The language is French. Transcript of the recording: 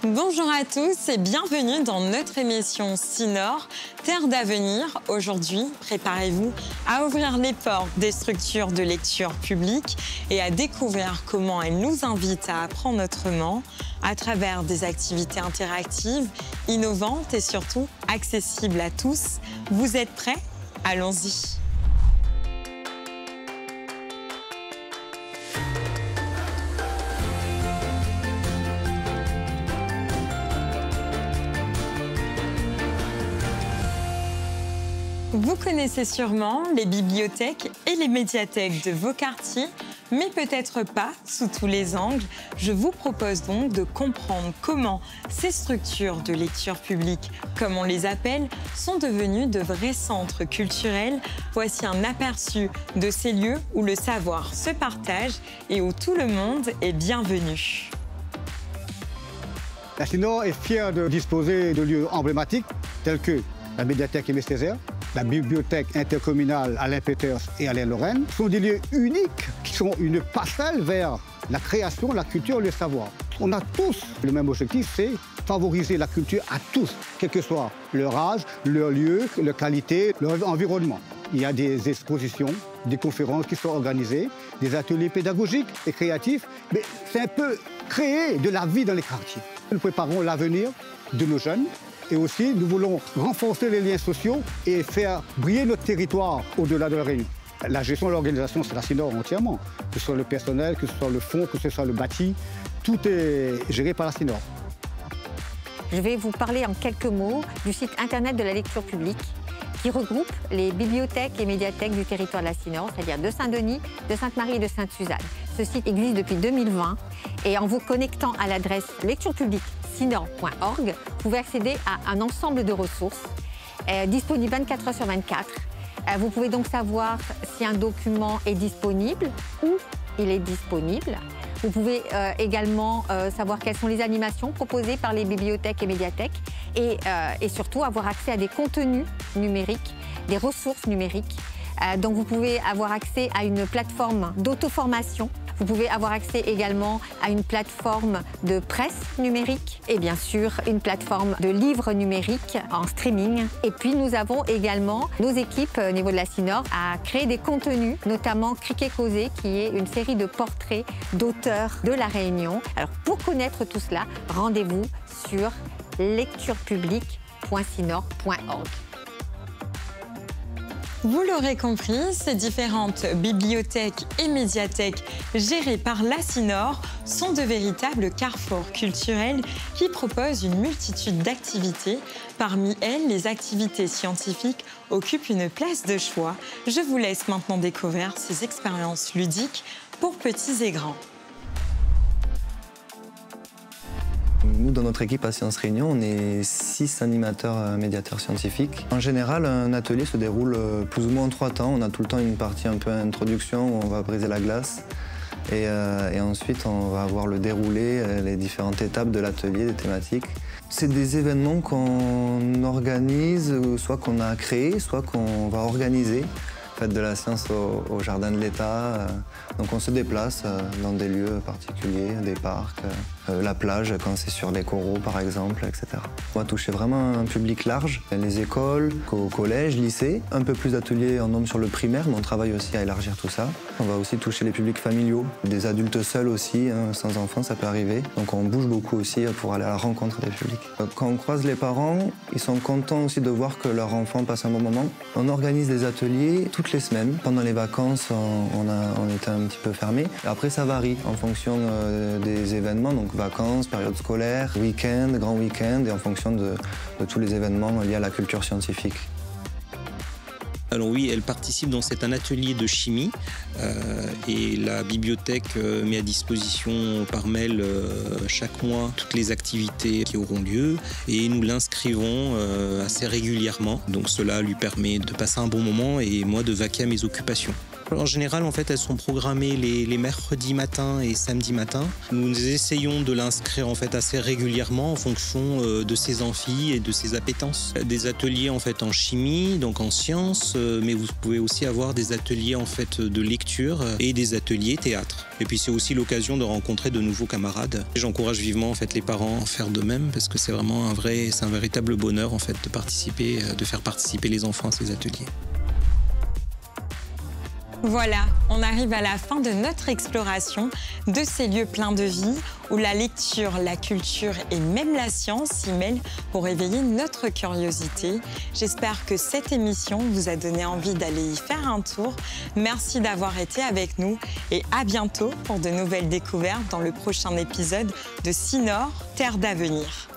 Bonjour à tous et bienvenue dans notre émission Sinor, Terre d'avenir. Aujourd'hui, préparez-vous à ouvrir les portes des structures de lecture publique et à découvrir comment elles nous invitent à apprendre autrement à travers des activités interactives, innovantes et surtout accessibles à tous. Vous êtes prêts? Allons-y! Vous connaissez sûrement les bibliothèques et les médiathèques de vos quartiers, mais peut-être pas sous tous les angles. Je vous propose donc de comprendre comment ces structures de lecture publique, comme on les appelle, sont devenues de vrais centres culturels. Voici un aperçu de ces lieux où le savoir se partage et où tout le monde est bienvenu. La Sinor est fière de disposer de lieux emblématiques tels que la médiathèque Aimé Césaire, la bibliothèque intercommunale Alain Peters et Alain Lorraine sont des lieux uniques qui sont une passerelle vers la création, la culture et le savoir. On a tous le même objectif, c'est favoriser la culture à tous, quel que soit leur âge, leur lieu, leur qualité, leur environnement. Il y a des expositions, des conférences qui sont organisées, des ateliers pédagogiques et créatifs, mais c'est un peu créer de la vie dans les quartiers. Nous préparons l'avenir de nos jeunes. Et aussi, nous voulons renforcer les liens sociaux et faire briller notre territoire au-delà de la Réunion. La gestion de l'organisation, c'est la Sinor entièrement. Que ce soit le personnel, que ce soit le fonds, que ce soit le bâti, tout est géré par la Sinor. Je vais vous parler en quelques mots du site internet de la lecture publique qui regroupe les bibliothèques et médiathèques du territoire de la Sinor, c'est-à-dire de Saint-Denis, de Sainte-Marie et de Sainte-Suzanne. Ce site existe depuis 2020 et en vous connectant à l'adresse lecturepublique-sinor.org, vous pouvez accéder à un ensemble de ressources disponibles 24 heures sur 24. Vous pouvez donc savoir si un document est disponible, où il est disponible. Vous pouvez également savoir quelles sont les animations proposées par les bibliothèques et médiathèques et surtout avoir accès à des contenus numériques, des ressources numériques. Donc vous pouvez avoir accès à une plateforme d'auto-formation. Vous pouvez avoir accès également à une plateforme de presse numérique et bien sûr une plateforme de livres numériques en streaming. Et puis nous avons également nos équipes au niveau de la Sinor à créer des contenus, notamment Criquet Causé qui est une série de portraits d'auteurs de la Réunion. Alors pour connaître tout cela, rendez-vous sur lecturepublique.sinor.org. Vous l'aurez compris, ces différentes bibliothèques et médiathèques gérées par la Sinor sont de véritables carrefours culturels qui proposent une multitude d'activités. Parmi elles, les activités scientifiques occupent une place de choix. Je vous laisse maintenant découvrir ces expériences ludiques pour petits et grands. Nous, dans notre équipe à Sciences Réunion, on est 6 animateurs médiateurs scientifiques. En général, un atelier se déroule plus ou moins en 3 temps. On a tout le temps une partie un peu introduction où on va briser la glace. Et ensuite, on va avoir le déroulé, les différentes étapes de l'atelier, des thématiques. C'est des événements qu'on organise, soit qu'on a créé, soit qu'on va organiser. Fête de la science au Jardin de l'État. Donc on se déplace dans des lieux particuliers, des parcs, la plage quand c'est sur les coraux par exemple, etc. On va toucher vraiment un public large, les écoles, au collège, lycée, un peu plus d'ateliers en nombre sur le primaire, mais on travaille aussi à élargir tout ça. On va aussi toucher les publics familiaux, des adultes seuls aussi, hein, sans enfants ça peut arriver. Donc on bouge beaucoup aussi pour aller à la rencontre des publics. Quand on croise les parents, ils sont contents aussi de voir que leur enfant passe un bon moment. On organise des ateliers toutes les semaines. Pendant les vacances, on était un petit peu fermé. Après, ça varie en fonction des événements, donc vacances, période scolaire, week-end, grand week-end, et en fonction de tous les événements liés à la culture scientifique. Alors oui, elle participe, donc c'est un atelier de chimie et la bibliothèque met à disposition par mail chaque mois toutes les activités qui auront lieu et nous l'inscrivons assez régulièrement. Donc cela lui permet de passer un bon moment et moi de vaquer à mes occupations. En général, en fait, elles sont programmées les mercredis matins et samedis matins. Nous essayons de l'inscrire en fait assez régulièrement en fonction de ses amphis et de ses appétences. Des ateliers en fait en chimie, donc en sciences, mais vous pouvez aussi avoir des ateliers en fait de lecture et des ateliers théâtre. Et puis c'est aussi l'occasion de rencontrer de nouveaux camarades. J'encourage vivement en fait les parents à faire de même parce que c'est vraiment un véritable bonheur en fait de faire participer les enfants à ces ateliers. Voilà, on arrive à la fin de notre exploration de ces lieux pleins de vie où la lecture, la culture et même la science s'y mêlent pour éveiller notre curiosité. J'espère que cette émission vous a donné envie d'aller y faire un tour. Merci d'avoir été avec nous et à bientôt pour de nouvelles découvertes dans le prochain épisode de Sinor, Terre d'avenir.